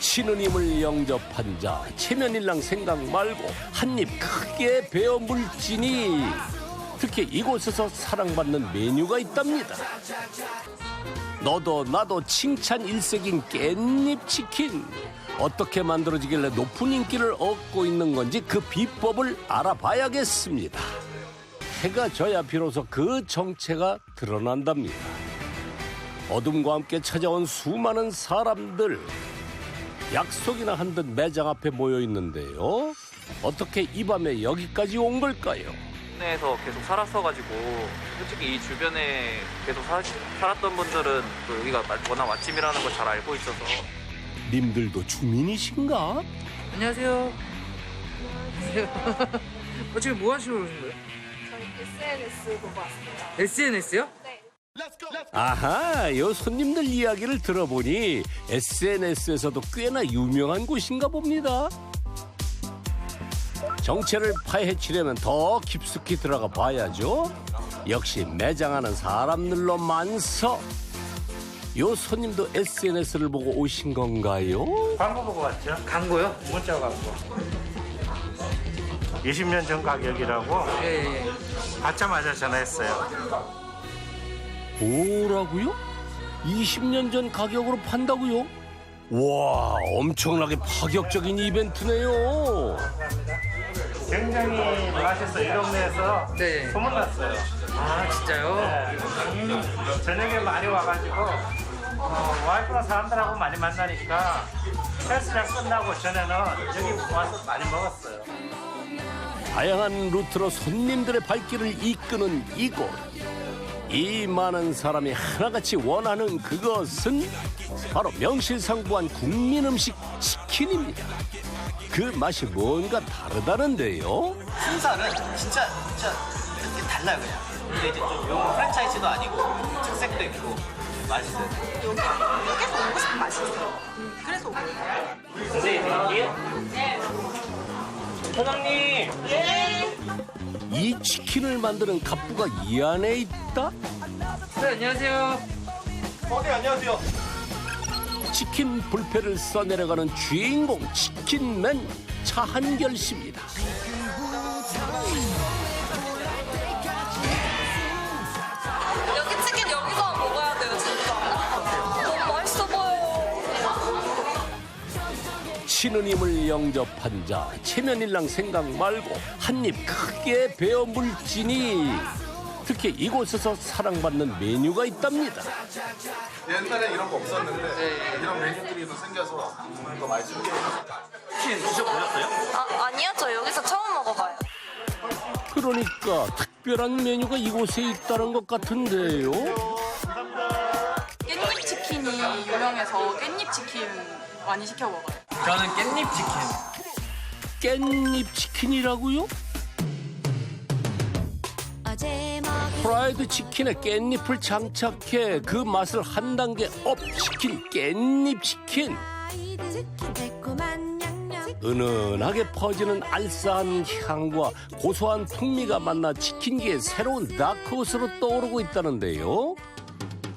신우님을 영접한 자 체면일랑 생각 말고 한입 크게 베어 물지니 특히 이곳에서 사랑받는 메뉴가 있답니다. 너도 나도 칭찬 일색인 깻잎 치킨. 어떻게 만들어지길래 높은 인기를 얻고 있는 건지 그 비법을 알아봐야겠습니다. 해가 져야 비로소 그 정체가 드러난답니다. 어둠과 함께 찾아온 수많은 사람들. 약속이나 한 듯 매장 앞에 모여 있는데요. 어떻게 이 밤에 여기까지 온 걸까요? 동네에서 계속 살았어가지고 솔직히 이 주변에 계속 살았던 분들은 또 여기가 워낙 맛집이라는 걸 잘 알고 있어서. 님들도 주민이신가? 안녕하세요. 지금 뭐 하시러 오신 거예요? 저희 SNS 보고 왔어요. SNS요? 네. 아하, 요 손님들 이야기를 들어보니 SNS에서도 꽤나 유명한 곳인가 봅니다. 정체를 파헤치려면 더 깊숙이 들어가 봐야죠. 역시 매장하는 사람들로 만서. 요 손님도 SNS를 보고 오신 건가요? 광고 보고 왔죠? 광고요? 문자 광고. 20년 전 가격이라고 예. 받자마자 전화했어요. 뭐라고요? 20년 전 가격으로 판다고요? 와, 엄청나게 파격적인 이벤트네요. 굉장히 맛있어요. 이 동네에서 네. 소문났어요. 아, 진짜요? 저녁에 많이 와가지고 와이프랑 사람들하고 많이 만나니까 헬스장 끝나고 전에는 여기 와서 많이 먹었어요. 다양한 루트로 손님들의 발길을 이끄는 이곳. 이 많은 사람이 하나같이 원하는 그것은 바로 명실상부한 국민 음식 치킨입니다. 그 맛이 뭔가 다르다는데요. 순살은 진짜 이게 달라요 그냥. 근데 이제 좀 요 프랜차이즈도 아니고 특색도 있고 맛있어요. 여기서 오고 싶은 맛이 있어요. 그래서 오고 있어요. 이 치킨을 만드는 갑부가 이 안에 있다? 네, 안녕하세요. 네 안녕하세요. 치킨 불패를 써내려가는 주인공 치킨맨 차한결 씨입니다. 여기 치킨 여기서 먹어야 돼요, 진짜. 너무 맛있어 보여요. 신우님을 영접한 자 체면일랑 생각 말고 한입 크게 베어 물지니 특히 이곳에서 사랑받는 메뉴가 있답니다. 옛날에 이런 거 없었는데 이런 메뉴들이 더 생겨서 더 맛있어요. 혹시 드셔보셨어요? 아니요, 저 여기서 처음 먹어봐요. 그러니까 특별한 메뉴가 이곳에 있다는 것 같은데요. 깻잎 치킨이 유명해서 깻잎 치킨 많이 시켜 먹어요. 저는 깻잎 치킨. 깻잎 치킨이라고요? 프라이드 치킨에 깻잎을 장착해 그 맛을 한 단계 업 시킨 깻잎 치킨. 은은하게 퍼지는 알싸한 향과 고소한 풍미가 만나 치킨계의 새로운 다크호스로 떠오르고 있다는데요.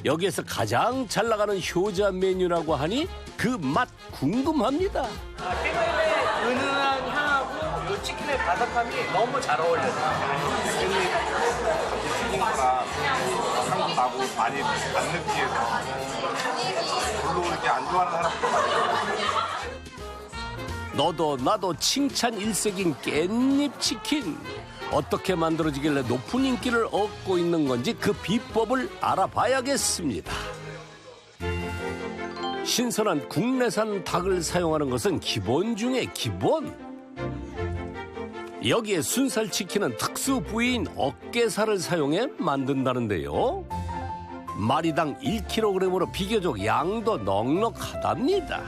여기에서 가장 잘 나가는 효자 메뉴라고 하니 그 맛 궁금합니다. 깻잎의 은은한 향하고 요 치킨의 바삭함이 너무 잘 어울려요. 튀긴 거랑 향도 나고 많이 안 느끼해서 별로 이렇게 안 좋아하는 사람도 많아요. 너도 나도 칭찬 일색인 깻잎 치킨. 어떻게 만들어지길래 높은 인기를 얻고 있는 건지 그 비법을 알아봐야겠습니다. 신선한 국내산 닭을 사용하는 것은 기본 중에 기본. 여기에 순살 치킨은 특수 부위인 어깨살을 사용해 만든다는데요. 마리당 1kg으로 비교적 양도 넉넉하답니다.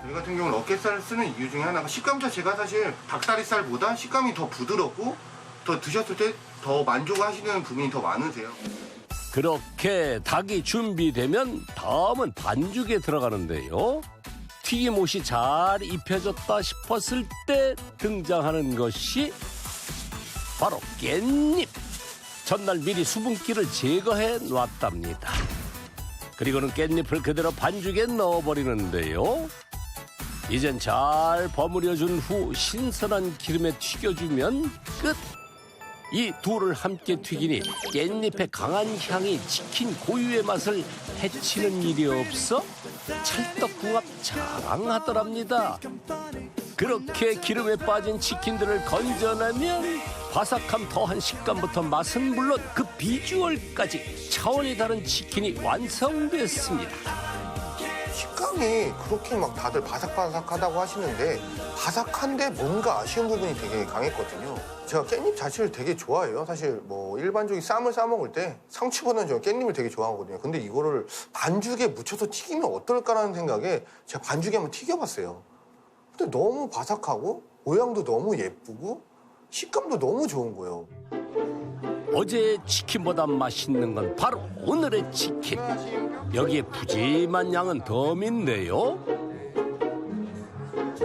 저희 같은 경우는 어깨살을 쓰는 이유 중에 하나가 식감 자체가 사실 닭다리살보다 식감이 더 부드럽고 더 드셨을 때 더 만족하시는 부분이 더 많으세요. 그렇게 닭이 준비되면 다음은 반죽에 들어가는데요. 튀김옷이 잘 입혀졌다 싶었을 때 등장하는 것이 바로 깻잎. 전날 미리 수분기를 제거해 놨답니다. 그리고는 깻잎을 그대로 반죽에 넣어버리는데요. 이젠 잘 버무려준 후 신선한 기름에 튀겨주면 끝. 이 둘을 함께 튀기니 깻잎의 강한 향이 치킨 고유의 맛을 해치는 일이 없어 찰떡궁합 자랑하더랍니다. 그렇게 기름에 빠진 치킨들을 건져내면 바삭함 더한 식감부터 맛은 물론 그 비주얼까지 차원이 다른 치킨이 완성됐습니다. 식감이 그렇게 막 다들 바삭바삭하다고 하시는데 바삭한데 뭔가 아쉬운 부분이 되게 강했거든요. 제가 깻잎 자체를 되게 좋아해요. 사실 뭐 일반적인 쌈을 싸 먹을 때 상추보다는 저는 깻잎을 되게 좋아하거든요. 근데 이거를 반죽에 묻혀서 튀기면 어떨까라는 생각에 제가 반죽에 한번 튀겨봤어요. 근데 너무 바삭하고 모양도 너무 예쁘고 식감도 너무 좋은 거예요. 어제의 치킨보다 맛있는 건 바로 오늘의 치킨. 여기에 푸짐한 양은 덤인데요.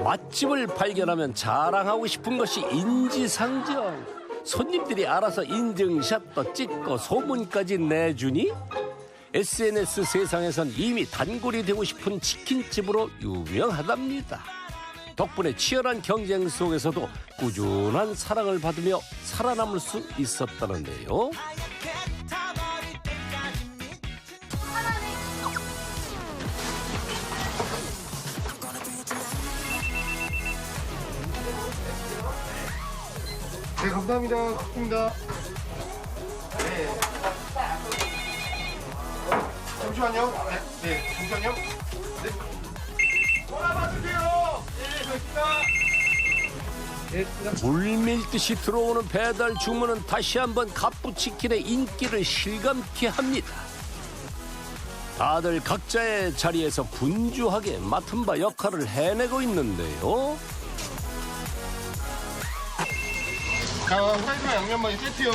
맛집을 발견하면 자랑하고 싶은 것이 인지상정. 손님들이 알아서 인증샷도 찍고 소문까지 내주니 SNS 세상에선 이미 단골이 되고 싶은 치킨집으로 유명하답니다. 덕분에 치열한 경쟁 속에서도 꾸준한 사랑을 받으며 살아남을 수 있었다는데요. 네, 감사합니다. 고맙습니다. 네. 잠시만요. 네, 잠시만요. 네. 돌아봐주세요. 네, 고맙습니다. 물밀듯이 들어오는 배달 주문은 다시 한번 갑부치킨의 인기를 실감케 합니다. 다들 각자의 자리에서 분주하게 맡은 바 역할을 해내고 있는데요. 자, 후라이드랑 양념만이 세트요.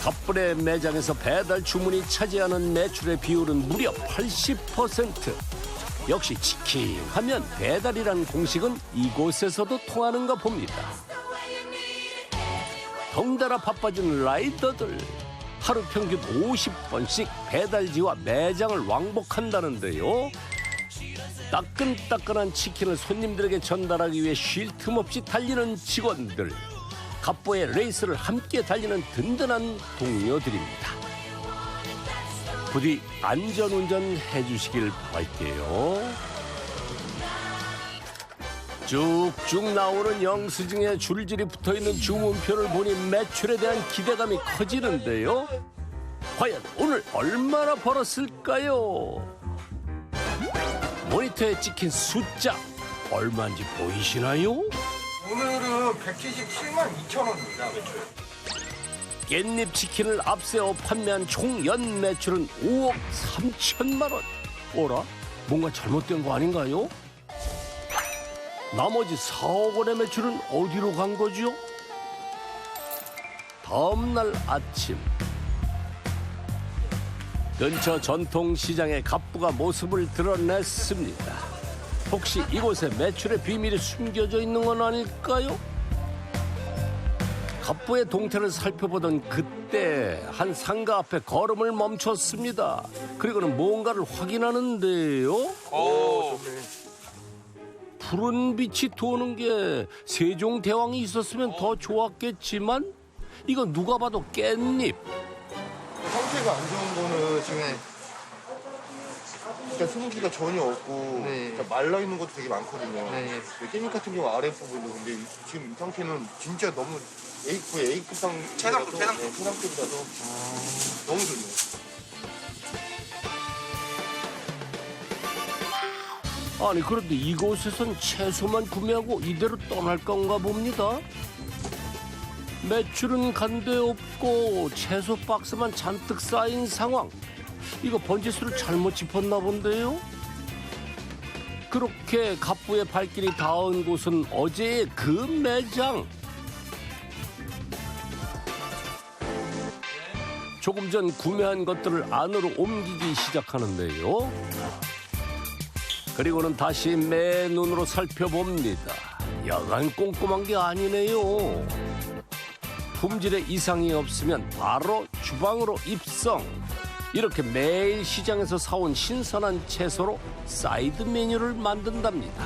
갑불의 매장에서 배달 주문이 차지하는 매출의 비율은 무려 80%. 역시 치킨 하면 배달이란 공식은 이곳에서도 통하는가 봅니다. 덩달아 바빠진 라이더들. 하루 평균 50번씩 배달지와 매장을 왕복한다는데요. 따끈따끈한 치킨을 손님들에게 전달하기 위해 쉴 틈 없이 달리는 직원들. 갑보의 레이스를 함께 달리는 든든한 동료들입니다. 부디 안전운전 해주시길 바랄게요. 쭉쭉 나오는 영수증에 줄줄이 붙어있는 주문표를 보니 매출에 대한 기대감이 커지는데요. 과연 오늘 얼마나 벌었을까요? 모니터에 찍힌 숫자 얼마인지 보이시나요? 오늘은 177만 2천 원입니다, 매출. 깻잎 치킨을 앞세워 판매한 총 연 매출은 5억 3천만 원. 어라? 뭔가 잘못된 거 아닌가요? 나머지 4억 원의 매출은 어디로 간 거죠? 다음 날 아침 근처 전통시장의 갑부가 모습을 드러냈습니다. 혹시 이곳에 매출의 비밀이 숨겨져 있는 건 아닐까요? 갑부의 동태를 살펴보던 그때 한 상가 앞에 걸음을 멈췄습니다. 그리고는 뭔가를 확인하는데요. 푸른 빛이 도는 게 세종대왕이 있었으면 더 좋았겠지만 이건 누가 봐도 깻잎. 상태가 안 좋은 거는 지금 일단 수분기가 전혀 없고 일단 말라 있는 것도 되게 많거든요. 깻잎 같은 경우 아랫부분도 근데 지금 이 상태는 진짜 너무 A급 최상급보다도 너무 좋네요. 아니 그런데 이곳에선 채소만 구매하고 이대로 떠날 건가 봅니다. 매출은 간데 없고 채소 박스만 잔뜩 쌓인 상황. 이거 번지수를 잘못 짚었나 본데요. 그렇게 갑부의 발길이 닿은 곳은 어제의 그 매장. 조금 전 구매한 것들을 안으로 옮기기 시작하는데요. 그리고는 다시 맨눈으로 살펴봅니다. 여간 꼼꼼한 게 아니네요. 품질에 이상이 없으면 바로 주방으로 입성. 이렇게 매일 시장에서 사온 신선한 채소로 사이드 메뉴를 만든답니다.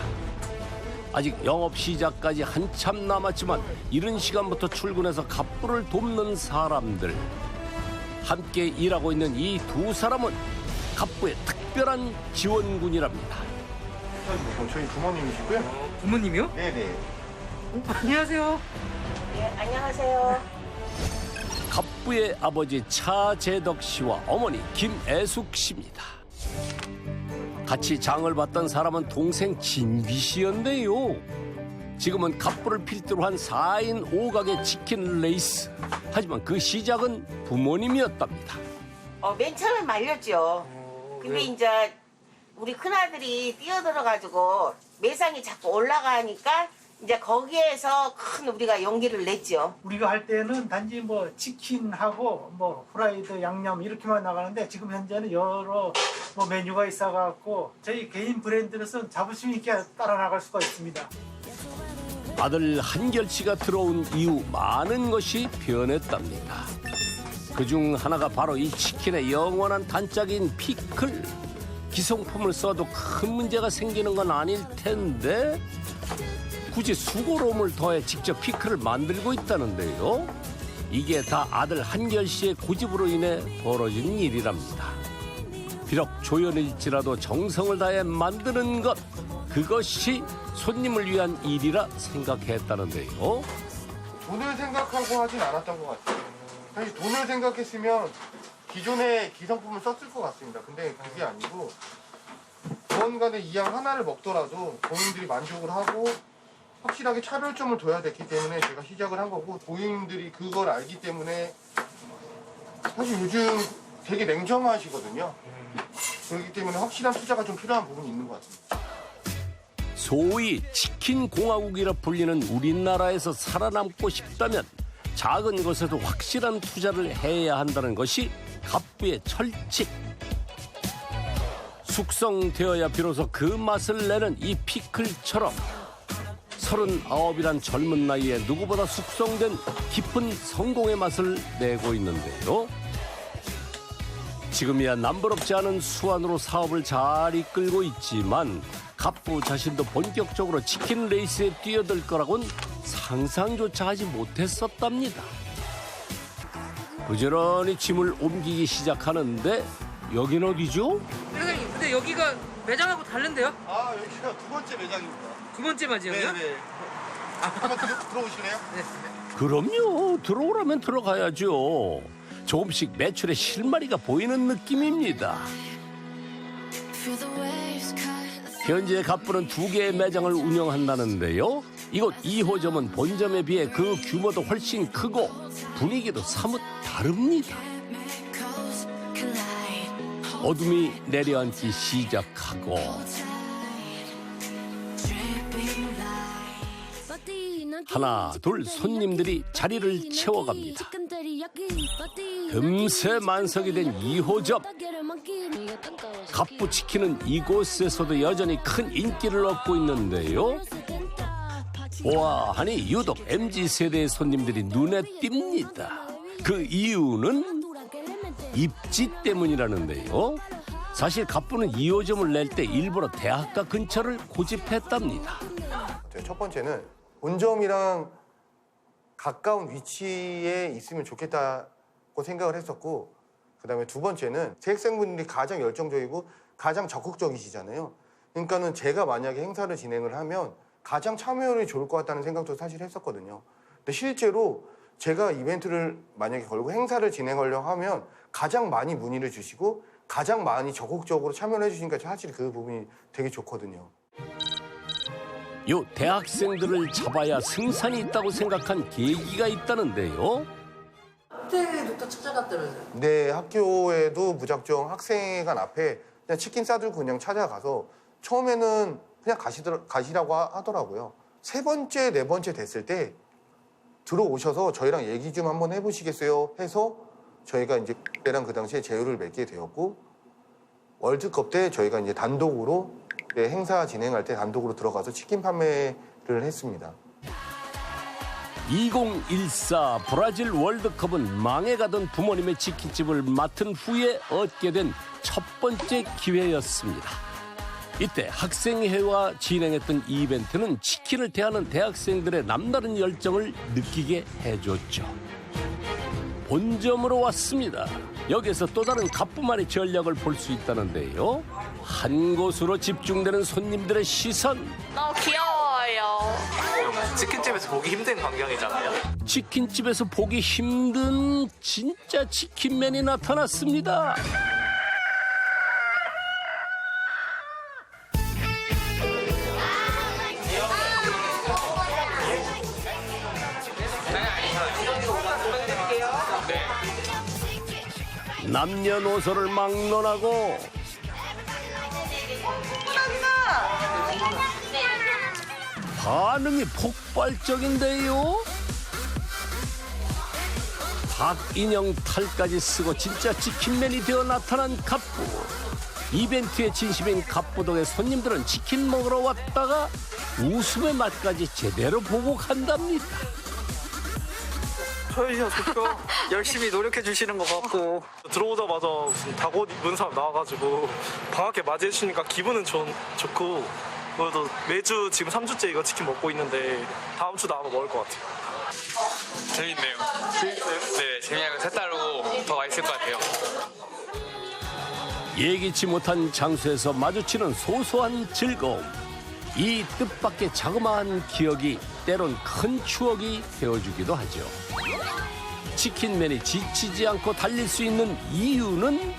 아직 영업 시작까지 한참 남았지만 이른 시간부터 출근해서 갑부를 돕는 사람들. 함께 일하고 있는 이 두 사람은 갑부의 특별한 지원군이랍니다. 저희 부모님이시고요. 부모님이요? 네네. 안녕하세요. 안녕하세요. 갑부의 아버지 차재덕 씨와 어머니 김애숙 씨입니다. 같이 장을 봤던 사람은 동생 진비 씨였는데요. 지금은 갑부를 필두로 한 4인 5가게 치킨 레이스. 하지만 그 시작은 부모님이었답니다. 맨 처음에 말렸죠. 근데 이제 우리 큰아들이 뛰어들어가지고 매상이 자꾸 올라가니까 이제 거기에서 큰 우리가 용기를 냈죠. 우리가 할 때는 단지 뭐 치킨하고 뭐 프라이드 양념 이렇게만 나가는데 지금 현재는 여러 뭐 메뉴가 있어갖고 저희 개인 브랜드로서는 자부심 있게 따라 나갈 수가 있습니다. 아들 한결 씨가 들어온 이후 많은 것이 변했답니다. 그중 하나가 바로 이 치킨의 영원한 단짝인 피클. 기성품을 써도 큰 문제가 생기는 건 아닐 텐데 굳이 수고로움을 더해 직접 피클을 만들고 있다는데요. 이게 다 아들 한결 씨의 고집으로 인해 벌어진 일이랍니다. 비록 조연일지라도 정성을 다해 만드는 것, 그것이 손님을 위한 일이라 생각했다는데요. 돈을 생각하고 하진 않았던 것 같아요. 사실 돈을 생각했으면 기존의 기성품을 썼을 것 같습니다. 근데 그게 아니고 무언가는 이 양 하나를 먹더라도 고객님들이 만족을 하고 확실하게 차별점을 둬야 됐기 때문에 제가 시작을 한 거고, 고객님들이 그걸 알기 때문에 사실 요즘 되게 냉정하시거든요. 그렇기 때문에 확실한 투자가 좀 필요한 부분이 있는 것 같습니다. 소위 치킨 공화국이라 불리는 우리나라에서 살아남고 싶다면 작은 것에도 확실한 투자를 해야 한다는 것이 갑부의 철칙. 숙성되어야 비로소 그 맛을 내는 이 피클처럼 39이란 젊은 나이에 누구보다 숙성된 깊은 성공의 맛을 내고 있는데요. 지금이야 남부럽지 않은 수완으로 사업을 잘 이끌고 있지만 갑부 자신도 본격적으로 치킨 레이스에 뛰어들 거라고는 상상조차 하지 못했었답니다. 부지런히 짐을 옮기기 시작하는데 여긴 어디죠? 회장님, 근데 여기가 매장하고 다른데요? 아, 여기가 두 번째 매장입니다. 두 번째 매장이요? 네네. 한번 들어오실래요? 네. 그럼요. 들어오라면 들어가야죠. 조금씩 매출의 실마리가 보이는 느낌입니다. 현재 갑부는 2개의 매장을 운영한다는데요. 이곳 2호점은 본점에 비해 그 규모도 훨씬 크고 분위기도 사뭇 다릅니다. 어둠이 내려앉기 시작하고 하나 둘 손님들이 자리를 채워갑니다. 금세 만석이 된 2호점. 갑부치킨은 이곳에서도 여전히 큰 인기를 얻고 있는데요. 보아하니 유독 MZ세대의 손님들이 눈에 띕니다. 그 이유는 입지 때문이라는데요. 사실 갑부는 2호점을 낼 때 일부러 대학가 근처를 고집했답니다. 첫 번째는 본점이랑 가까운 위치에 있으면 좋겠다고 생각을 했었고, 그다음에 두 번째는 제 학생분들이 가장 열정적이고 가장 적극적이시잖아요. 그러니까는 제가 만약에 행사를 진행을 하면 가장 참여율이 좋을 것 같다는 생각도 사실 했었거든요. 근데 실제로 제가 이벤트를 만약에 걸고 행사를 진행하려고 하면 가장 많이 문의를 주시고 가장 많이 적극적으로 참여를 해주시니까 사실 그 부분이 되게 좋거든요. 요 대학생들을 잡아야 승산이 있다고 생각한 계기가 있다는데요. 호텔부터 찾아갔다면서요? 네, 학교에도 무작정 학생회관 앞에 그냥 치킨 싸들고 그냥 찾아가서 처음에는 그냥 가시라고 하더라고요. 세 번째, 네 번째 됐을 때 들어오셔서 저희랑 얘기 좀 한번 해보시겠어요? 해서 저희가 이제 그때랑 그 당시에 제휴를 맺게 되었고, 월드컵 때 저희가 이제 단독으로 행사 진행할 때 단독으로 들어가서 치킨 판매를 했습니다. 2014 브라질 월드컵은 망해가던 부모님의 치킨집을 맡은 후에 얻게 된 첫 번째 기회였습니다. 이때 학생회와 진행했던 이벤트는 치킨을 대하는 대학생들의 남다른 열정을 느끼게 해줬죠. 본점으로 왔습니다. 여기서 또 다른 가뿐만의 전략을 볼 수 있다는데요. 한 곳으로 집중되는 손님들의 시선. 너무 귀여워요. 치킨집에서 보기 힘든 광경이잖아요. 치킨집에서 보기 힘든 진짜 치킨맨이 나타났습니다. 남녀노소를 막론하고 반응이 폭발적인데요. 닭 인형 탈까지 쓰고 진짜 치킨맨이 되어 나타난 갑부. 이벤트의 진심인 갑부 덕에 손님들은 치킨 먹으러 왔다가 웃음의 맛까지 제대로 보고 간답니다. 저희 대표 열심히 노력해 주시는 것 같고 들어오자마자 무슨 닭옷 입은 사람 나와가지고 방학에 맞이해 주시니까 기분은 좋고 그래도 매주 지금 3주째 이거 치킨 먹고 있는데 다음 주도 아마 먹을 것 같아요. 재밌네요. 네, 재미나고 색다르고 더 맛있을 것 같아요. 예기치 못한 장소에서 마주치는 소소한 즐거움. 이 뜻밖의 자그마한 기억이 때론 큰 추억이 되어주기도 하죠. 치킨맨이 지치지 않고 달릴 수 있는 이유는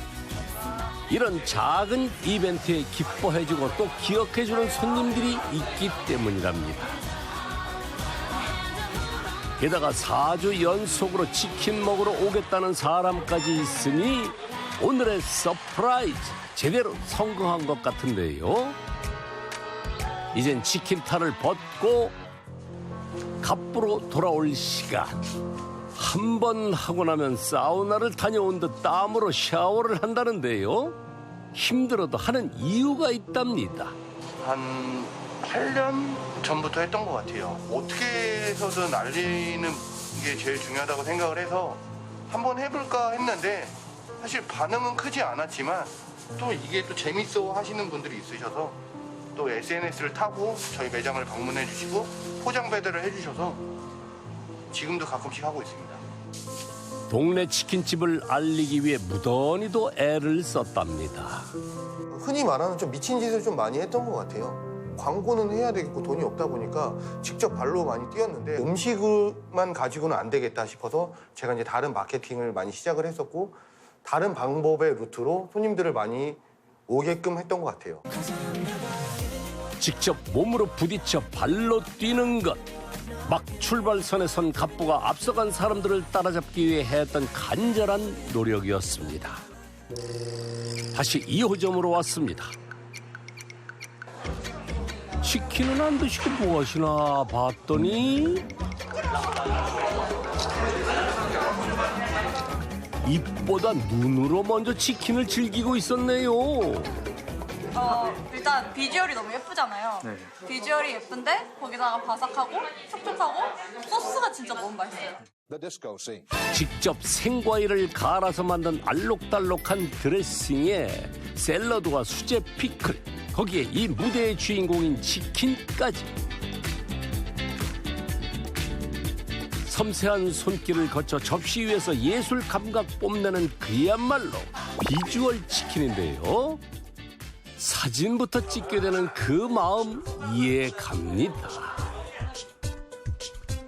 이런 작은 이벤트에 기뻐해주고 또 기억해주는 손님들이 있기 때문이랍니다. 게다가 4주 연속으로 치킨 먹으러 오겠다는 사람까지 있으니 오늘의 서프라이즈 제대로 성공한 것 같은데요. 이젠 치킨 탈을 벗고 갑부로 돌아올 시간. 한 번 하고 나면 사우나를 다녀온 듯 땀으로 샤워를 한다는데요. 힘들어도 하는 이유가 있답니다. 한 8년 전부터 했던 것 같아요. 어떻게 해서든 알리는 게 제일 중요하다고 생각을 해서 한번 해볼까 했는데 사실 반응은 크지 않았지만 또 이게 또 재밌어 하시는 분들이 있으셔서 또 SNS를 타고 저희 매장을 방문해 주시고 포장 배달을 해주셔서 지금도 가끔씩 하고 있습니다. 동네 치킨집을 알리기 위해 무던히도 애를 썼답니다. 흔히 말하는 좀 미친 짓을 좀 많이 했던 것 같아요. 광고는 해야 되겠고 돈이 없다 보니까 직접 발로 많이 뛰었는데 음식만 가지고는 안 되겠다 싶어서 제가 이제 다른 마케팅을 많이 시작을 했었고 다른 방법의 루트로 손님들을 많이 오게끔 했던 것 같아요. 직접 몸으로 부딪혀 발로 뛰는 것. 막 출발선에 선 갑부가 앞서간 사람들을 따라잡기 위해 했던 간절한 노력이었습니다. 다시 2호점으로 왔습니다. 치킨은 안 드시고 뭐 하시나 봤더니 입보다 눈으로 먼저 치킨을 즐기고 있었네요. 일단 비주얼이 너무 예쁘잖아요. 네. 비주얼이 예쁜데 거기다가 바삭하고 촉촉하고 소스가 진짜 너무 맛있어요. 직접 생과일을 갈아서 만든 알록달록한 드레싱에 샐러드와 수제 피클, 거기에 이 무대의 주인공인 치킨까지. 섬세한 손길을 거쳐 접시 위에서 예술 감각 뽐내는 그야말로 비주얼 치킨인데요. 사진부터 찍게 되는 그 마음 이해 갑니다.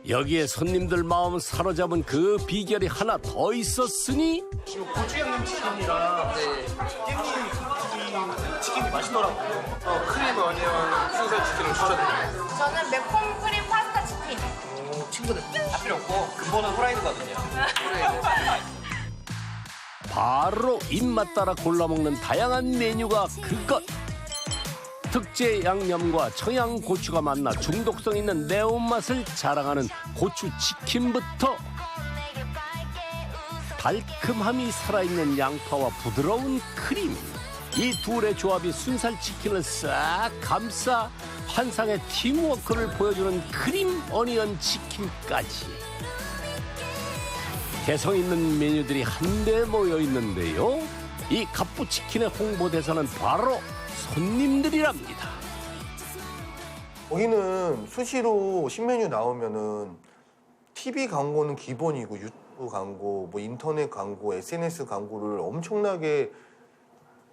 여기에 손님들 마음 사로잡은 그 비결이 하나 더 있었으니 고추 양념 치킨이랑 깻잎 치킨이 맛있더라고요. 크림 어니언 순살 치킨을 추천드려요. 저는 매콤 크림 파스타 치킨. 친구들 다 필요 없고 근본은 후라이드거든요. 바로 입맛 따라 골라먹는 다양한 메뉴가 그것. 특제 양념과 청양고추가 만나 중독성 있는 매운맛을 자랑하는 고추치킨부터 달콤함이 살아있는 양파와 부드러운 크림, 이 둘의 조합이 순살 치킨을 싹 감싸 환상의 팀워크를 보여주는 크림 어니언 치킨까지. 개성 있는 메뉴들이 한데 모여 있는데요. 이 갑부치킨의 홍보대사는 바로 손님들이랍니다. 거기는 수시로 신메뉴 나오면은 TV 광고는 기본이고 유튜브 광고, 뭐 인터넷 광고, SNS 광고를 엄청나게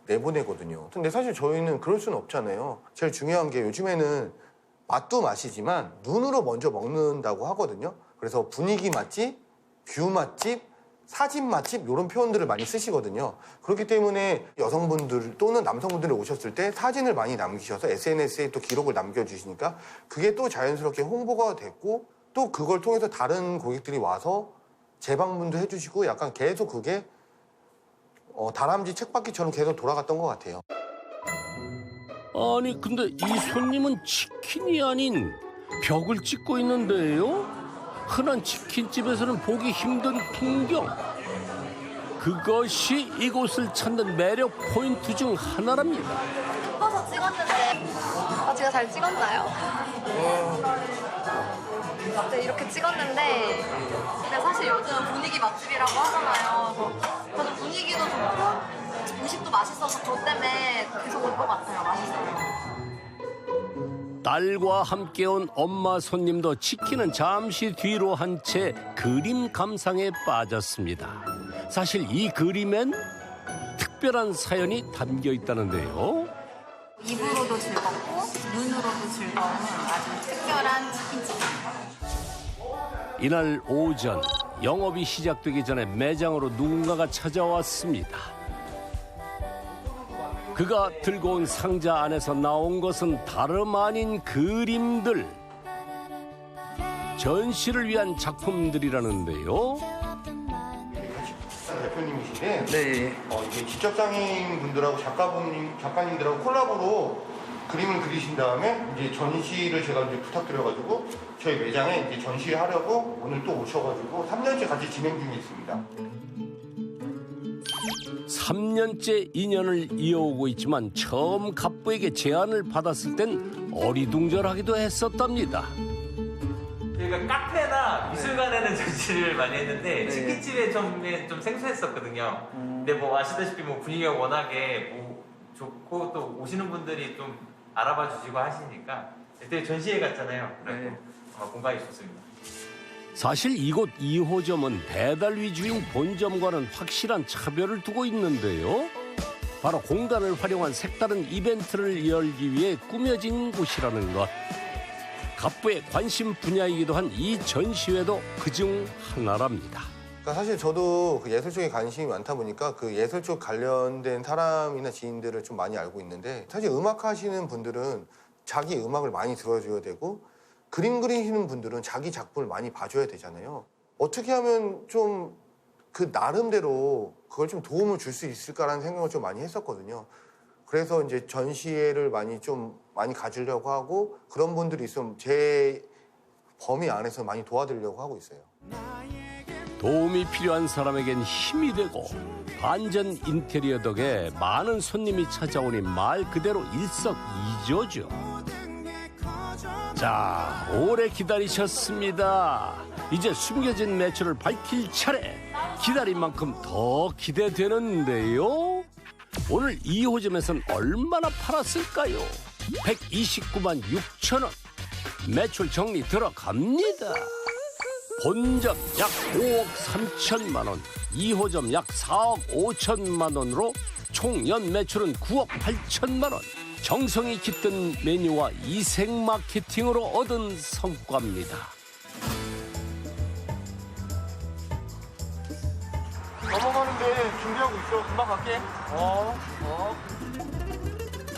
내보내거든요. 근데 사실 저희는 그럴 수는 없잖아요. 제일 중요한 게 요즘에는 맛도 맛이지만 눈으로 먼저 먹는다고 하거든요. 그래서 분위기 맛집, 뷰 맛집, 사진 맛집 이런 표현들을 많이 쓰시거든요. 그렇기 때문에 여성분들 또는 남성분들이 오셨을 때 사진을 많이 남기셔서 SNS에 또 기록을 남겨주시니까 그게 또 자연스럽게 홍보가 됐고 또 그걸 통해서 다른 고객들이 와서 재방문도 해주시고 약간 계속 그게 다람쥐 책받기처럼 계속 돌아갔던 것 같아요. 아니 근데 이 손님은 치킨이 아닌 벽을 찍고 있는데요. 흔한 치킨집에서는 보기 힘든 풍경. 그것이 이곳을 찾는 매력 포인트 중 하나랍니다. 싶어서 찍었는데 제가 잘 찍었나요? 네, 이렇게 찍었는데 근데 사실 요즘 분위기 맛집이라고 하잖아요. 그래서 저는 분위기도 좋고 음식도 맛있어서 그것 때문에 계속 올 것 같아요. 맛있어요. 딸과 함께 온 엄마 손님도 치킨은 잠시 뒤로 한 채 그림 감상에 빠졌습니다. 사실 이 그림엔 특별한 사연이 담겨 있다는데요. 입으로도 즐겁고 눈으로도 즐거운 아주 특별한 치킨집입니다. 이날 오전 영업이 시작되기 전에 매장으로 누군가가 찾아왔습니다. 그가 들고 온 상자 안에서 나온 것은 다름 아닌 그림들. 전시를 위한 작품들이라는데요. 대표님이신데 네. 이게 직접장인 분들하고 작가님들하고 콜라보로 그림을 그리신 다음에 이제 전시를 제가 이제 부탁드려가지고 저희 매장에 이제 전시하려고 오늘 또 오셔가지고 3년째 같이 진행 중에 있습니다. 3년째 인연을 이어오고 있지만 처음 갑부에게 제안을 받았을 땐 어리둥절하기도 했었답니다. 저희가 카페나 미술관에는 전시를 많이 했는데 치킨집에 좀 생소했었거든요. 근데 뭐 아시다시피 뭐 분위기가 워낙에 뭐 좋고 또 오시는 분들이 좀 알아봐 주시고 하시니까 그때 전시회 갔잖아요. 그래서 공간이 좋습니다. 사실 이곳 2호점은 배달 위주인 본점과는 확실한 차별을 두고 있는데요. 바로 공간을 활용한 색다른 이벤트를 열기 위해 꾸며진 곳이라는 것. 갑부의 관심 분야이기도 한 이 전시회도 그중 하나랍니다. 그러니까 사실 저도 그 예술 쪽에 관심이 많다 보니까 그 예술 쪽 관련된 사람이나 지인들을 좀 많이 알고 있는데 사실 음악 하시는 분들은 자기 음악을 많이 들어줘야 되고 그림 그리시는 분들은 자기 작품을 많이 봐줘야 되잖아요. 어떻게 하면 좀 그 나름대로 그걸 좀 도움을 줄 수 있을까라는 생각을 좀 많이 했었거든요. 그래서 이제 전시회를 많이 가지려고 하고 그런 분들이 있으면 제 범위 안에서 많이 도와드리려고 하고 있어요. 도움이 필요한 사람에겐 힘이 되고 반전 인테리어 덕에 많은 손님이 찾아오니 말 그대로 일석이조죠. 자, 오래 기다리셨습니다. 이제 숨겨진 매출을 밝힐 차례. 기다린 만큼 더 기대되는데요. 오늘 2호점에선 얼마나 팔았을까요? 129만 6천 원. 매출 정리 들어갑니다. 본점 약 5억 3천만 원, 2호점 약 4억 5천만 원으로 총 연 매출은 9억 8천만 원. 정성이 깃든 메뉴와 이색 마케팅으로 얻은 성과입니다. 넘어가는데 준비하고 있어. 금방 갈게.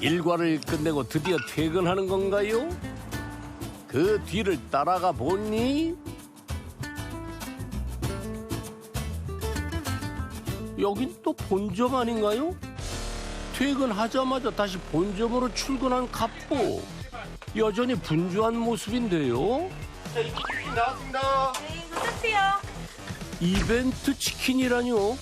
일과를 끝내고 드디어 퇴근하는 건가요? 그 뒤를 따라가 보니 여긴 또 본점 아닌가요? 퇴근하자마자 다시 본점으로 출근한 갑부. 여전히 분주한 모습인데요. 자, 이거 치킨 나왔습니다. 네, 이거 세트요. 이벤트 치킨이라뇨?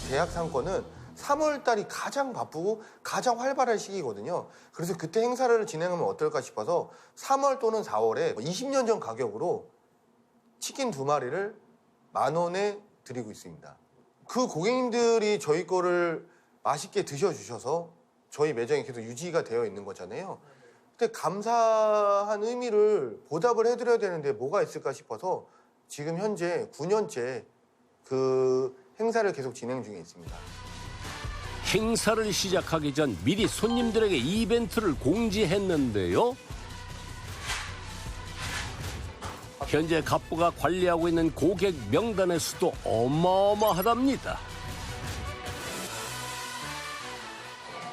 제약 상권은 3월 달이 가장 바쁘고 가장 활발한 시기거든요. 그래서 그때 행사를 진행하면 어떨까 싶어서 3월 또는 4월에 20년 전 가격으로 치킨 2마리를 10,000원에 드리고 있습니다. 그 고객님들이 저희 거를 맛있게 드셔주셔서 저희 매장이 계속 유지가 되어 있는 거잖아요. 근데 감사한 의미를 보답을 해드려야 되는데 뭐가 있을까 싶어서 지금 현재 9년째 그 행사를 계속 진행 중에 있습니다. 행사를 시작하기 전 미리 손님들에게 이벤트를 공지했는데요. 현재 갑부가 관리하고 있는 고객 명단의 수도 어마어마하답니다.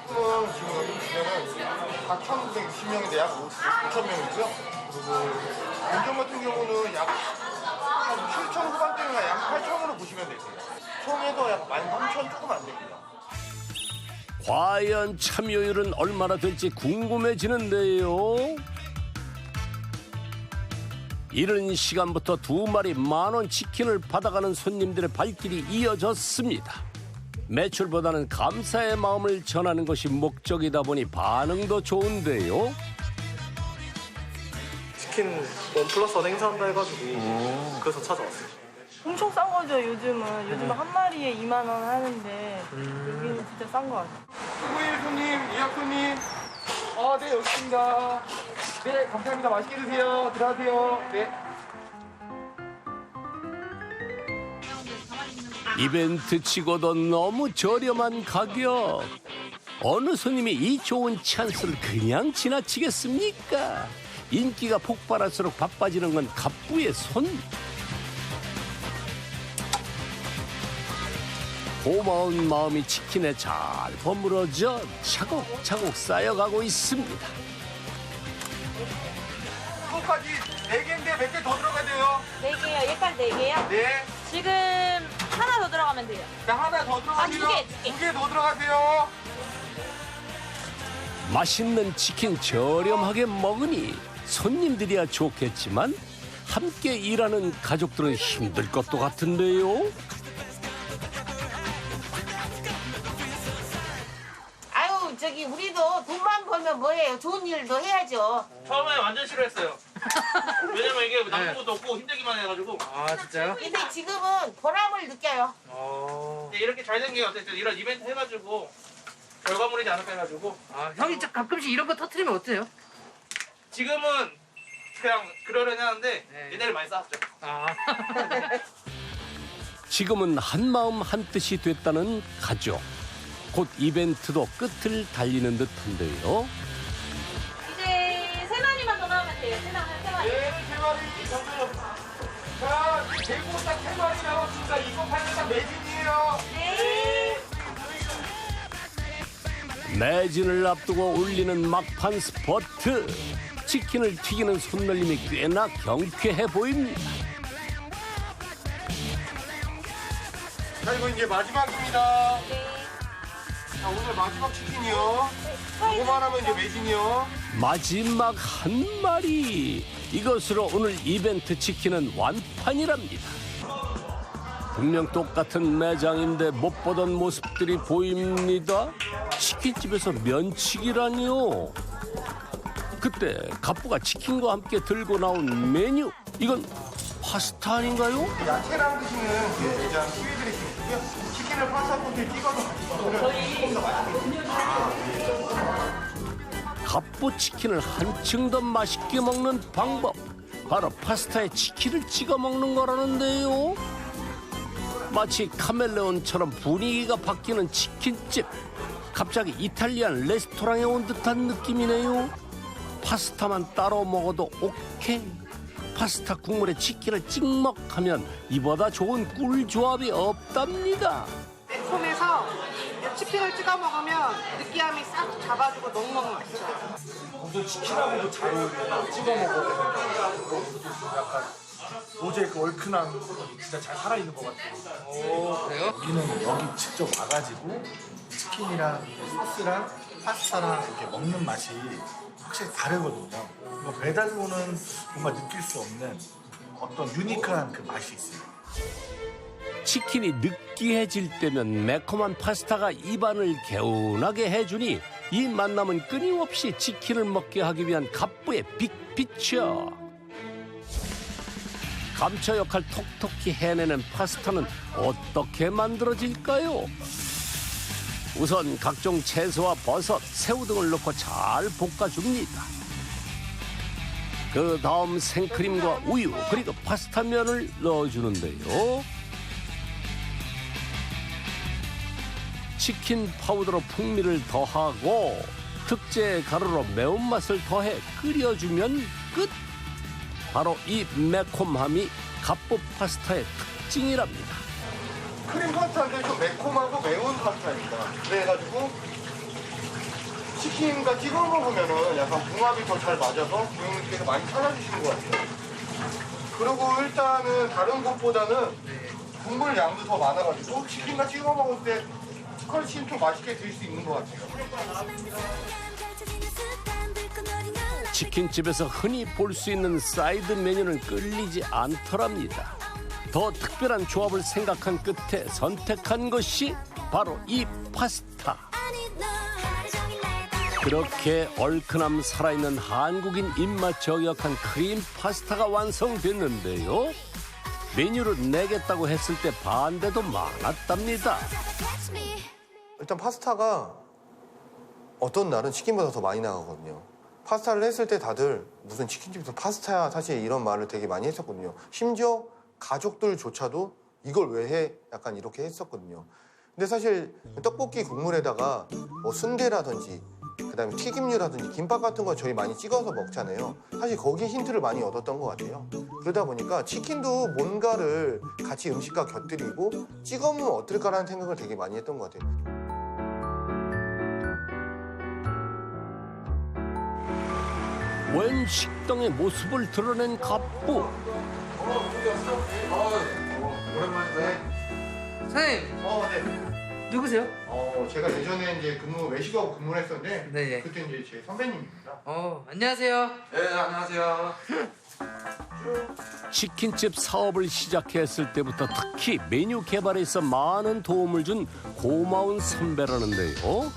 지금 여기 보면은 4,960명인데 약 5,000명이고요. 그리고 운전 같은 경우는 약 7,000 후반대가 약 8,000으로 보시면 되세요. 총에도 약 13,000 조금 안 됩니다. 과연 참여율은 얼마나 될지 궁금해지는데요. 이른 시간부터 2마리 10,000원 치킨을 받아가는 손님들의 발길이 이어졌습니다. 매출보다는 감사의 마음을 전하는 것이 목적이다 보니 반응도 좋은데요. 치킨 1+1 행사한다 해가지고 그래서 찾아왔어요. 엄청 싼 거죠, 요즘은. 요즘은 한 마리에 2만 원 하는데 여기는 진짜 싼 거 같아요. 수고일 손님, 예약 손님. 네, 여기 있습니다. 네, 감사합니다. 맛있게 드세요. 들어가세요. 네. 이벤트 치고도 너무 저렴한 가격. 어느 손님이 이 좋은 찬스를 그냥 지나치겠습니까? 인기가 폭발할수록 바빠지는 건 갑부의 손. 고마운 마음이 치킨에 잘 버무러져 차곡차곡 쌓여가고 있습니다. 이거까지 4개인데 몇 개 더 들어가야 돼요. 4개요? 얘까지 4개요? 네. 지금 하나 더 들어가면 돼요. 하나 더 들어가세요. 2개 더 들어가세요. 맛있는 치킨 저렴하게 먹으니 손님들이야 좋겠지만 함께 일하는 가족들은 힘들 것도 같은데요. 아유 저기 우리도 돈만 벌면 뭐해요? 좋은 일도 해야죠. 처음에 완전 싫어했어요. 왜냐면 이게 남는 것도 없고 힘들기만 해가지고. 아 진짜요? 근데 지금은 보람을 느껴요. 이렇게 잘 된 게 어쨌든 이런 이벤트 해가지고 결과물이지 않을까 해가지고. 아 형이 가끔씩 이런 거 터트리면 어때요? 지금은 그냥 그러려니 하는데 옛날에 많이 쌓았죠. 지금은 한마음 한뜻이 됐다는 가족. 곧 이벤트도 끝을 달리는 듯한데요. 이제 3마리만 더 나오면 돼요. 3마리. 네, 3마리 정도. 자, 재고 딱 3마리 나왔습니다. 이거 팔면 딱 매진이에요. 네. 매진을 앞두고 울리는 막판 스포트. 치킨을 튀기는 손놀림이 꽤나 경쾌해 보입니다. 자, 이거 이제 마지막입니다. 자, 오늘 마지막 치킨이요. 이거만 하면 이제 매진이요. 마지막 한 마리. 이것으로 오늘 이벤트 치킨은 완판이랍니다. 분명 똑같은 매장인데 못 보던 모습들이 보입니다. 치킨집에서 면치기라니요. 그때 갑부가 치킨과 함께 들고 나온 메뉴. 이건 파스타 아닌가요? 야채랑 드시는 그 매장 키위들이 있고요. 치킨을 파스타 소스에 찍어서 조금 더 맛있게. 갑부 치킨을 한층 더 맛있게 먹는 방법. 바로 파스타에 치킨을 찍어 먹는 거라는데요. 마치 카멜레온처럼 분위기가 바뀌는 치킨집. 갑자기 이탈리안 레스토랑에 온 듯한 느낌이네요. 파스타만 따로 먹어도 오케이. 파스타 국물에 치킨을 찍먹하면 이보다 좋은 꿀조합이 없답니다. 매콤해서 치킨을 찍어 먹으면 느끼함이 싹 잡아주고 너무너무 맛있어요. 무슨 치킨하고도 잘 어울려요. 찍어 먹어도 약간 로제 그 얼큰한 진짜 잘 살아있는 것 같아요. 그래요? 우리는 여기 직접 와가지고 치킨이랑 소스랑 파스타랑 이렇게 먹는 맛이 확실히 다르거든요. 이거 배달로는 뭔가 느낄 수 없는 어떤 유니크한 그 맛이 있어요. 치킨이 느끼해질 때면 매콤한 파스타가 입안을 개운하게 해주니 이 만남은 끊임없이 치킨을 먹게 하기 위한 갑부의 빅피처. 감초 역할 톡톡히 해내는 파스타는 어떻게 만들어질까요? 우선 각종 채소와 버섯, 새우 등을 넣고 잘 볶아줍니다. 그 다음 생크림과 우유 그리고 파스타면을 넣어주는데요. 치킨 파우더로 풍미를 더하고 특제 가루로 매운맛을 더해 끓여주면 끝! 바로 이 매콤함이 갑부 파스타의 특징이랍니다. 크림 파스타인데 좀 매콤하고 매운 파스타입니다. 그래가지고 치킨과 찍어 먹으면은 약간 궁합이 더 잘 맞아서 고객님께서 많이 찾아주시는 것 같아요. 그리고 일단은 다른 곳보다는 국물 양도 더 많아가지고 치킨과 찍어 먹을 때 훨씬 더 맛있게 드실 수 있는 것 같아요. 치킨집에서 흔히 볼 수 있는 사이드 메뉴는 끌리지 않더랍니다. 더 특별한 조합을 생각한 끝에 선택한 것이 바로 이 파스타. 그렇게 얼큰함 살아있는 한국인 입맛 저격한 크림 파스타가 완성됐는데요. 메뉴를 내겠다고 했을 때 반대도 많았답니다. 일단 파스타가 어떤 날은 치킨보다 더 많이 나가거든요. 파스타를 했을 때 다들 무슨 치킨집에서 파스타야 사실 이런 말을 되게 많이 했었거든요. 심지어 가족들조차도 이걸 왜 해? 약간 이렇게 했었거든요. 근데 사실 떡볶이 국물에다가 뭐 순대라든지 그다음에 튀김류라든지 김밥 같은 거 저희 많이 찍어서 먹잖아요. 사실 거기에 힌트를 많이 얻었던 것 같아요. 그러다 보니까 치킨도 뭔가를 같이 음식과 곁들이고 찍어 먹으면 어떨까라는 생각을 되게 많이 했던 것 같아요. 웬 식당의 모습을 드러낸 갑부. 오랜만이네. 사장님, 네. 누구세요? 제가 예전에 이제 외식하고 근무를 했었는데 네. 그때 이제 제 선배님입니다. 안녕하세요. 네, 안녕하세요. 치킨집 사업을 시작했을 때부터 특히 메뉴 개발에 있어 많은 도움을 준 고마운 선배라는데요.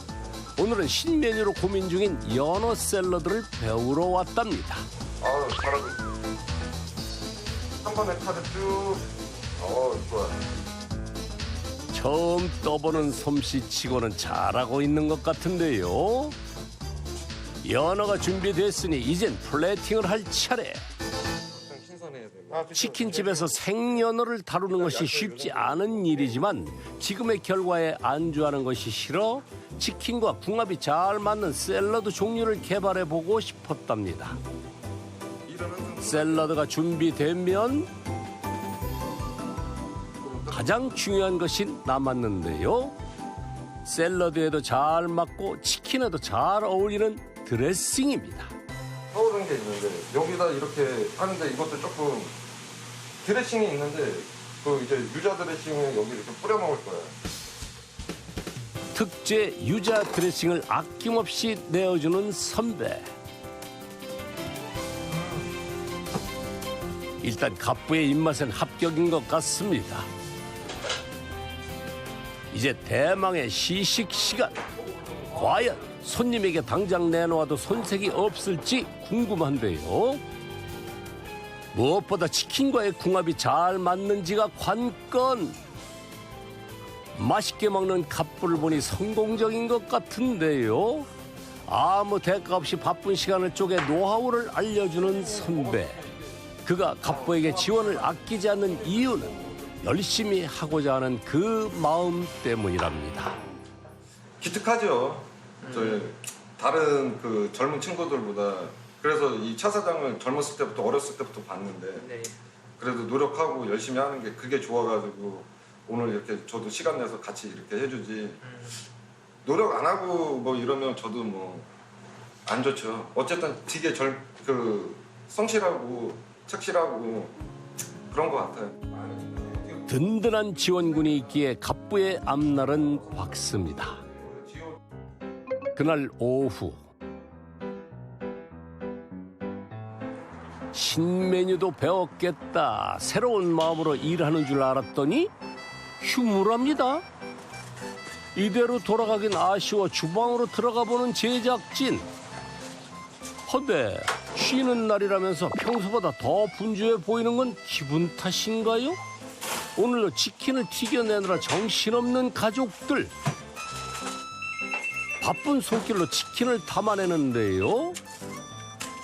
오늘은 신메뉴로 고민 중인 연어 샐러드를 배우러 왔답니다. 아유, 잘하고 있어요. 한 번에 카드 쭉. 좋아. 처음 떠보는 솜씨치고는 잘하고 있는 것 같은데요. 연어가 준비됐으니 이젠 플레이팅을 할 차례. 치킨집에서 생연어를 다루는 것이 쉽지 않은 일이지만 지금의 결과에 안주하는 것이 싫어 치킨과 궁합이 잘 맞는 샐러드 종류를 개발해보고 싶었답니다. 샐러드가 준비되면 가장 중요한 것이 남았는데요. 샐러드에도 잘 맞고 치킨에도 잘 어울리는 드레싱입니다. 떠오른 게 있는데 여기다 이렇게 하는데 이것도 조금 드레싱이 있는데 그 이제 유자 드레싱을 여기 이렇게 뿌려 먹을 거예요. 특제 유자 드레싱을 아낌없이 내어주는 선배. 일단 갑부의 입맛엔 합격인 것 같습니다. 이제 대망의 시식 시간. 과연 손님에게 당장 내놓아도 손색이 없을지 궁금한데요. 무엇보다 치킨과의 궁합이 잘 맞는지가 관건. 맛있게 먹는 갑부를 보니 성공적인 것 같은데요. 아무 대가 없이 바쁜 시간을 쪼개 노하우를 알려주는 선배. 그가 갑부에게 지원을 아끼지 않는 이유는 열심히 하고자 하는 그 마음 때문이랍니다. 기특하죠. 저희 다른 그 젊은 친구들보다 그래서 이 차 사장을 젊었을 때부터 어렸을 때부터 봤는데 그래도 노력하고 열심히 하는 게 그게 좋아가지고 오늘 이렇게 저도 시간 내서 같이 이렇게 해주지 노력 안 하고 뭐 이러면 저도 뭐 안 좋죠. 어쨌든 되게 성실하고 착실하고 그런 것 같아요. 든든한 지원군이 있기에 갑부의 앞날은 밝습니다. 그날 오후 신메뉴도 배웠겠다 새로운 마음으로 일하는 줄 알았더니 휴무랍니다. 이대로 돌아가긴 아쉬워 주방으로 들어가 보는 제작진. 헌데 쉬는 날이라면서 평소보다 더 분주해 보이는 건 기분 탓인가요? 오늘도 치킨을 튀겨내느라 정신없는 가족들. 바쁜 손길로 치킨을 담아내는데요.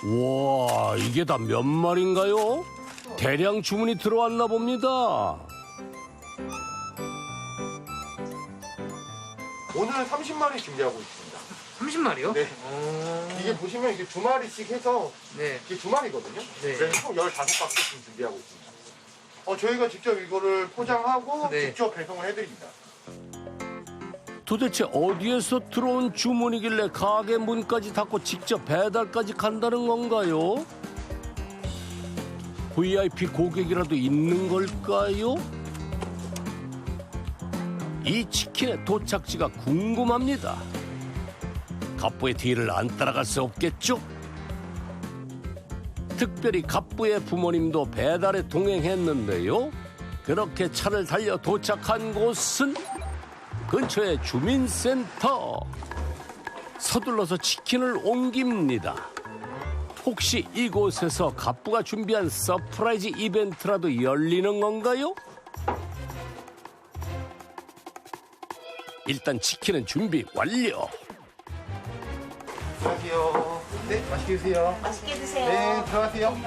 와, 이게 다 몇 마리인가요? 대량 주문이 들어왔나 봅니다. 오늘은 30마리 준비하고 있습니다. 30마리요? 네. 이게 보시면 이게 2마리씩 해서 네. 이게 2마리거든요. 네. 그래서 총 15박스 지금 준비하고 있습니다. 저희가 직접 이거를 포장하고 네. 직접 배송을 해드립니다. 도대체 어디에서 들어온 주문이길래 가게 문까지 닫고 직접 배달까지 간다는 건가요? VIP 고객이라도 있는 걸까요? 이 치킨의 도착지가 궁금합니다. 갑부의 뒤를 안 따라갈 수 없겠죠? 특별히 갑부의 부모님도 배달에 동행했는데요. 그렇게 차를 달려 도착한 곳은 근처의 주민센터. 서둘러서 치킨을 옮깁니다. 혹시 이곳에서 갑부가 준비한 서프라이즈 이벤트라도 열리는 건가요? 일단 치킨은 준비 완료. 안녕하세요. 네, 맛있게 드세요. 맛있게 드세요. 네, 들어가세요.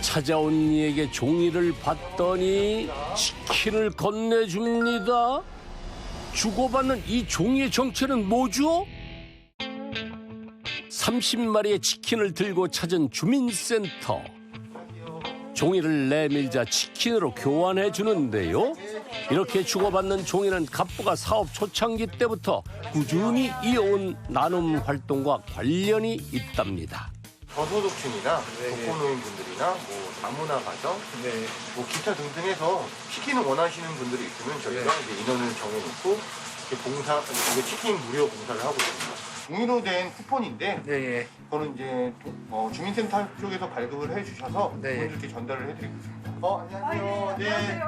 찾아온 이에게 종이를 받더니 치킨을 건네줍니다. 주고받는 이 종이의 정체는 뭐죠? 30마리의 치킨을 들고 찾은 주민센터. 종이를 내밀자 치킨으로 교환해 주는데요. 이렇게 주고받는 종이는 갑부가 사업 초창기 때부터 꾸준히 이어온 나눔 활동과 관련이 있답니다. 저소득층이나 독거노인분들이나 뭐 다문화 가정, 뭐 기타 등등해서 치킨을 원하시는 분들이 있으면 저희가 이제 인원을 정해놓고 이렇게 봉사, 이게 치킨 무료 봉사를 하고 있습니다. 종이로 된 쿠폰인데 그거는 이제 주민센터 쪽에서 발급을 해주셔서 그분들께 전달을 해드리고 있습니다. 안녕하세요. 네.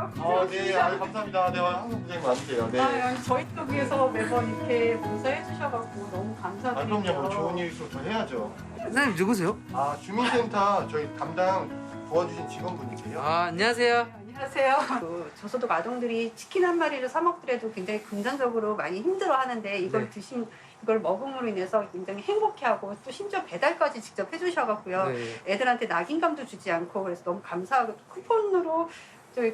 감사합니다. 네, 항상 고생 많으세요. 네. 저희 쪽에서 매번 이렇게 봉사해 주셔가지고 너무 감사드리고요. 그럼요. 좋은 일 있으면 더 해야죠. 선생님 누구세요? 주민센터 저희 담당 도와주신 직원분이세요. 안녕하세요. 안녕하세요. 저소득 아동들이 치킨 한 마리를 사 먹더라도 굉장히 금전적으로 많이 힘들어하는데 이걸 이걸 먹음으로 인해서 굉장히 행복해하고 또 심지어 배달까지 직접 해주셔갖고요. 애들한테 낙인감도 주지 않고 그래서 너무 감사하고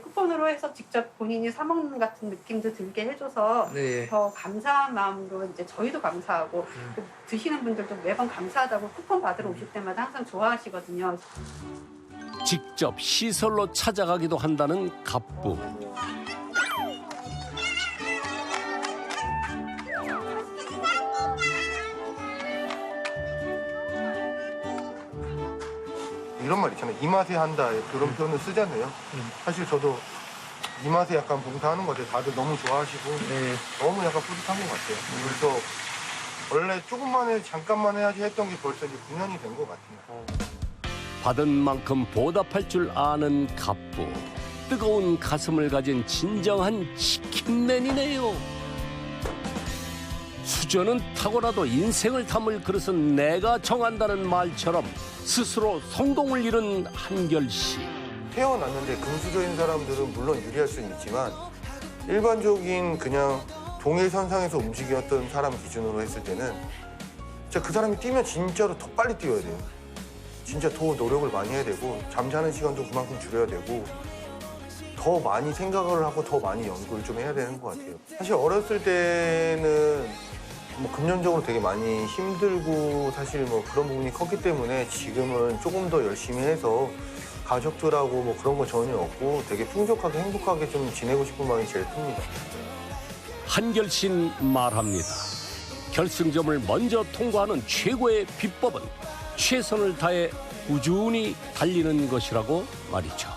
쿠폰으로 해서 직접 본인이 사 먹는 같은 느낌도 들게 해줘서 더 감사한 마음으로 이제 저희도 감사하고 드시는 분들도 매번 감사하다고 쿠폰 받으러 오실 때마다 항상 좋아하시거든요. 직접 시설로 찾아가기도 한다는 갑부. 이런 말 있잖아요. 이 맛에 한다. 그런 표현을 쓰잖아요. 사실 저도 이 맛에 약간 봉사하는 것 같아요. 다들 너무 좋아하시고 너무 약간 뿌듯한 것 같아요. 그래서 원래 조금만 잠깐만 해야지 했던 게 벌써 이제 9년이 된 것 같아요. 받은 만큼 보답할 줄 아는 갑부. 뜨거운 가슴을 가진 진정한 치킨맨이네요. 수저는 타고나도 인생을 담을 그릇은 내가 정한다는 말처럼 스스로 성공을 이룬 한결 씨. 태어났는데 금수저인 사람들은 물론 유리할 수는 있지만 일반적인 그냥 동일선상에서 움직였던 사람 기준으로 했을 때는 진짜 그 사람이 뛰면 진짜로 더 빨리 뛰어야 돼요. 진짜 더 노력을 많이 해야 되고 잠자는 시간도 그만큼 줄여야 되고 더 많이 생각을 하고 더 많이 연구를 좀 해야 되는 것 같아요. 사실 어렸을 때는 뭐 금전적으로 되게 많이 힘들고 사실 뭐 그런 부분이 컸기 때문에 지금은 조금 더 열심히 해서 가족들하고 뭐 그런 거 전혀 없고 되게 풍족하게 행복하게 좀 지내고 싶은 마음이 제일 큽니다. 한결 씨는 말합니다. 결승점을 먼저 통과하는 최고의 비법은 최선을 다해 꾸준히 달리는 것이라고 말이죠.